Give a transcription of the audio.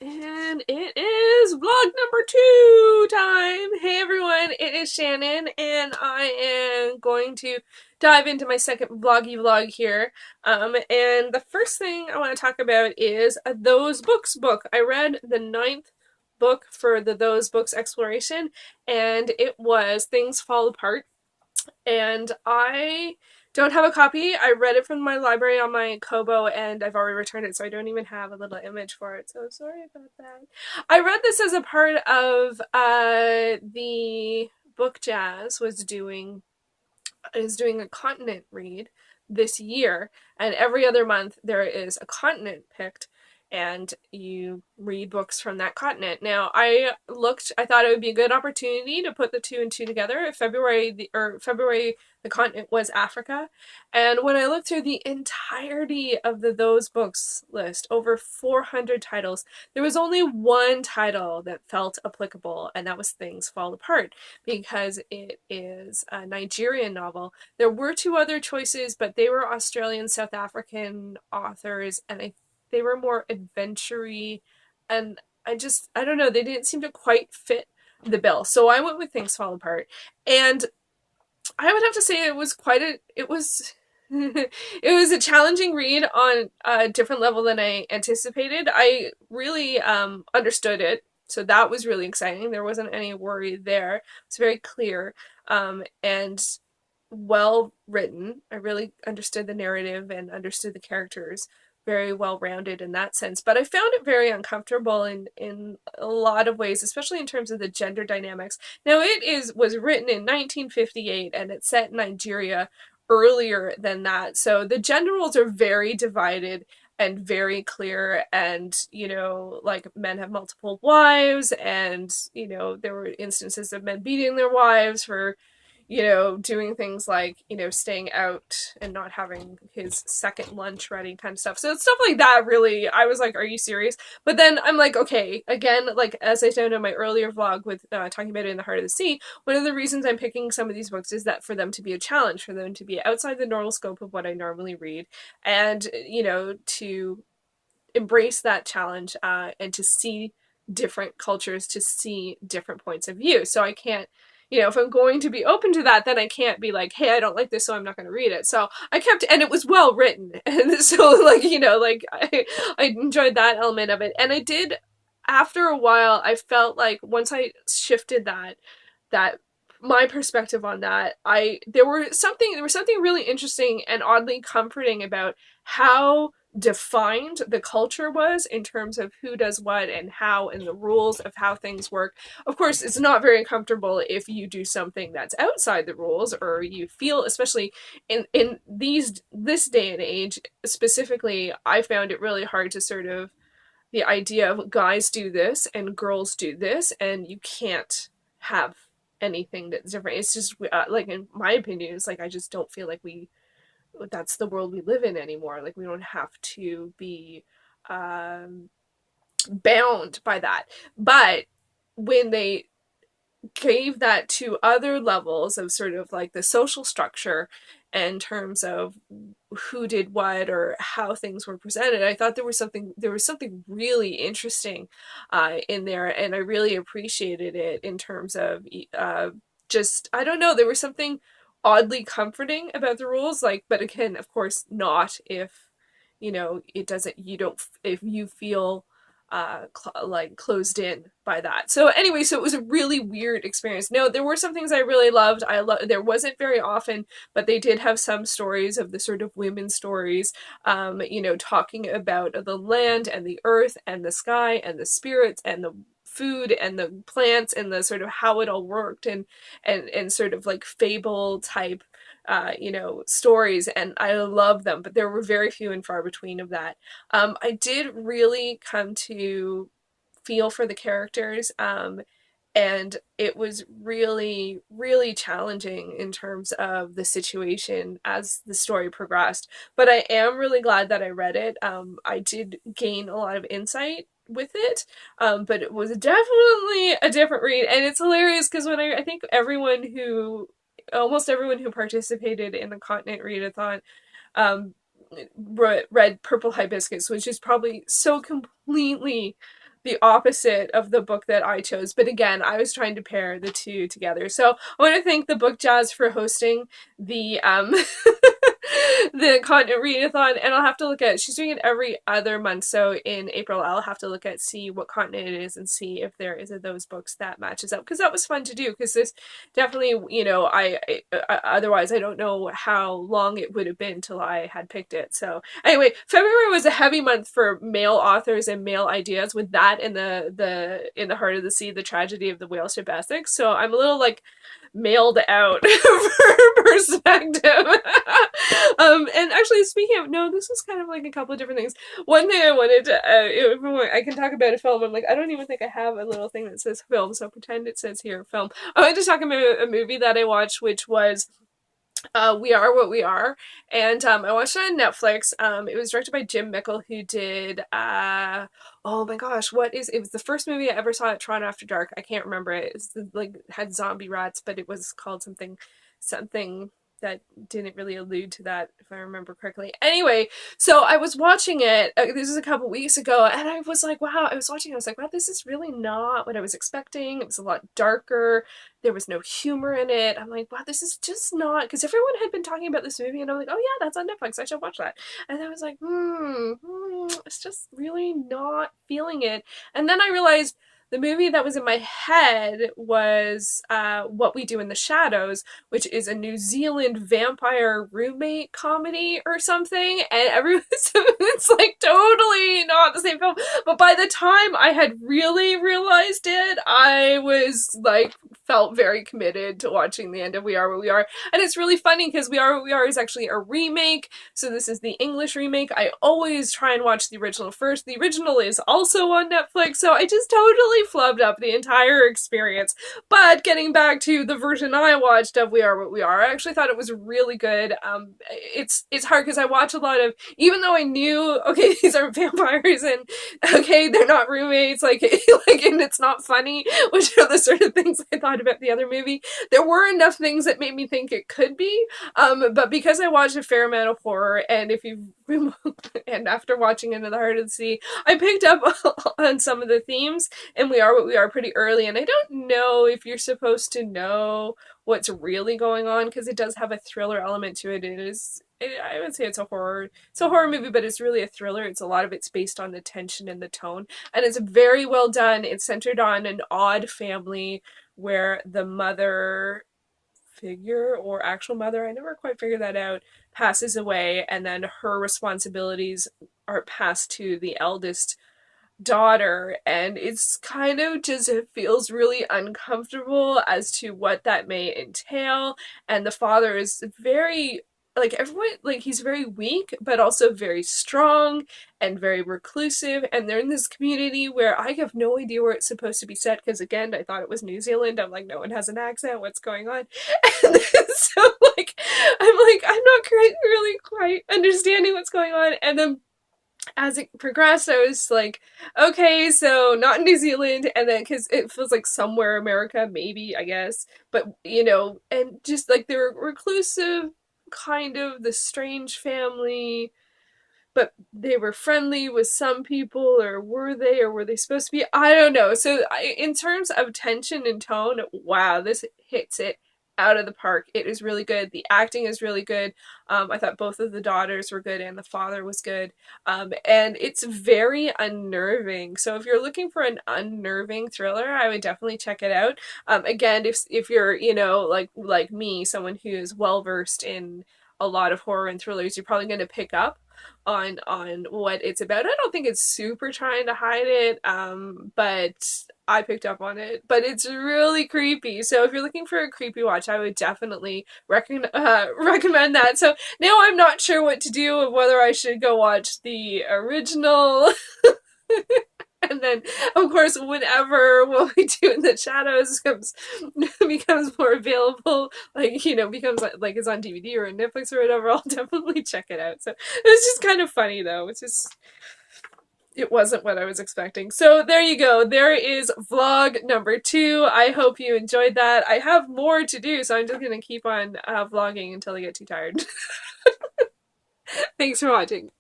And it is vlog number 2 time. Hey everyone, it is Shannon, and I am going to dive into my second vloggy vlog here. And the first thing I want to talk about is a Those Books book. I read the 9th book for the Those Books exploration, and it was Things Fall Apart. And I don't have a copy. I read it from my library on my Kobo and I've already returned it, so I don't even have a little image for it. So sorry about that. I read this as a part of the Book Jazz was doing is doing a continent read this year, and every other month there is a continent picked and you read books from that continent. Now, I thought it would be a good opportunity to put the two and two together. February, the continent was Africa. And when I looked through the entirety of the Those Books list, over 400 titles, there was only one title that felt applicable, and that was Things Fall Apart, because it is a Nigerian novel. There were two other choices, but they were Australian, South African authors, and they were more adventure-y, and I don't know, they didn't seem to quite fit the bill. So I went with Things Fall Apart, and I would have to say it was it was a challenging read on a different level than I anticipated. I really understood it, so that was really exciting. There wasn't any worry there. It's very clear and well written. I really understood the narrative and understood the characters, very well rounded in that sense. But I found it very uncomfortable in a lot of ways, especially in terms of the gender dynamics. Now, was written in 1958 and it's set in Nigeria earlier than that. So the gender roles are very divided and very clear, and like, men have multiple wives, and there were instances of men beating their wives for doing things like, staying out and not having his second lunch ready, kind of stuff. So it's stuff like that, really. I was like, are you serious? But then I'm like, okay, again, like, as I said in my earlier vlog with talking about it in the Heart of the Sea, one of the reasons I'm picking some of these books is that for them to be a challenge, for them to be outside the normal scope of what I normally read, and, to embrace that challenge and to see different cultures, to see different points of view. So I can't, if I'm going to be open to that, then I can't be like, hey, I don't like this, so I'm not going to read it. So I kept, and it was well written. And so, like, I enjoyed that element of it. And I did, after a while, I felt like once I shifted that my perspective on that, there was something really interesting and oddly comforting about how defined the culture was in terms of who does what and how, and the rules of how things work. Of course, it's not very comfortable if you do something that's outside the rules, or you feel, especially in this day and age specifically, I found it really hard to sort of, the idea of guys do this and girls do this, and you can't have anything that's different. It's just like, in my opinion, it's like, I just don't feel like that's the world we live in anymore. Like, we don't have to be bound by that. But when they gave that to other levels of sort of like the social structure in terms of who did what or how things were presented, I thought there was something really interesting in there, and I really appreciated it in terms of just, I don't know, there was something oddly comforting about the rules. Like, but again, of course not if it doesn't, you don't, if you feel like closed in by that. So anyway, so it was a really weird experience. Now, there were some things I really loved. There wasn't very often, but they did have some stories of the sort of women's stories, talking about the land and the earth and the sky and the spirits and the food and the plants and the sort of how it all worked, and sort of like fable type stories, and I love them, but there were very few and far between of that. I did really come to feel for the characters, and it was really, really challenging in terms of the situation as the story progressed. But I am really glad that I read it. I did gain a lot of insight with it, but it was definitely a different read, and it's hilarious because I think almost everyone who participated in the continent readathon read Purple Hibiscus, which is probably so completely the opposite of the book that I chose. But again, I was trying to pair the two together. So I want to thank the Book Jazz for hosting the the continent readathon, and I'll have to look at, she's doing it every other month, so in April I'll have to look at, see what continent it is and see if there is those books that matches up, because that was fun to do, because this definitely, you know, otherwise I don't know how long it would have been till I had picked it. So anyway, February was a heavy month for male authors and male ideas, with that in the In the Heart of the Sea, The Tragedy of the Whale Ship Essex. So I'm a little like mailed out for perspective. And actually, speaking of, no, this is kind of like a couple of different things. One thing I wanted to, I can talk about a film. I'm like, I don't even think I have a little thing that says film, so pretend it says here film. I wanted to talk about a movie that I watched, which was We Are What We Are, and I watched it on Netflix. It was directed by Jim Mickle, who did oh my gosh, it was the first movie I ever saw at Toronto After Dark. I can't remember it. It's like had zombie rats, but it was called something that didn't really allude to that, if I remember correctly. Anyway, so I was watching it, this was a couple weeks ago, and I was like, wow, I was watching it, I was like, wow, this is really not what I was expecting. It was a lot darker. There was no humor in it. I'm like, wow, this is just not, because everyone had been talking about this movie, and I'm like, oh yeah, that's on Netflix, I should watch that. And I was like, it's just really not feeling it. And then I realized the movie that was in my head was What We Do in the Shadows, which is a New Zealand vampire roommate comedy or something, and it's like totally not the same film. But by the time I had really realized it, I was like, felt very committed to watching the end of We Are What We Are. And it's really funny because We Are What We Are is actually a remake, so this is the English remake. I always try and watch the original first. The original is also on Netflix, so I just totally flubbed up the entire experience. But getting back to the version I watched of We Are What We Are, I actually thought it was really good. It's hard because I watch a lot of, even though I knew, okay, these are vampires and okay, they're not roommates, like and it's not funny, which are the sort of things I thought about the other movie. There were enough things that made me think it could be, but because I watched a fair amount of horror, and and after watching Into the Heart of the Sea, I picked up on some of the themes in We Are What We Are pretty early, and I don't know if you're supposed to know what's really going on, because it does have a thriller element to it. I would say it's a horror movie, but it's really a thriller. It's a lot of it's based on the tension and the tone, and it's very well done. It's centered on an odd family where the mother figure, or actual mother, I never quite figured that out, passes away, and then her responsibilities are passed to the eldest daughter, and it's kind of just, it feels really uncomfortable as to what that may entail. And the father is very, like, everyone, like, he's very weak but also very strong and very reclusive, and they're in this community where I have no idea where it's supposed to be set, because again, I thought it was New Zealand. I'm like, no one has an accent, what's going on? And so like I'm not really quite understanding what's going on. And then as it progressed, I was like, okay, so not in New Zealand, and then, because it feels like somewhere America, maybe, I guess, but, you know, and just like they were reclusive, kind of the strange family, but they were friendly with some people, or were they supposed to be? I don't know. So in terms of tension and tone, wow, this hits it out of the park. It is really good. The acting is really good. I thought both of the daughters were good and the father was good. And it's very unnerving. So if you're looking for an unnerving thriller, I would definitely check it out. Again, if you're, you know, like me, someone who is well versed in a lot of horror and thrillers, you're probably going to pick up on what it's about. I don't think it's super trying to hide it, but I picked up on it. But it's really creepy. So if you're looking for a creepy watch, I would definitely recommend that. So now I'm not sure what to do, of whether I should go watch the original and then, of course, whenever What We Do in the Shadows becomes more available, like, you know, becomes like it's on DVD or on Netflix or whatever, I'll definitely check it out. So it was just kind of funny, though. It wasn't what I was expecting. So there you go. There is vlog number 2. I hope you enjoyed that. I have more to do, so I'm just going to keep on vlogging until I get too tired. Thanks for watching.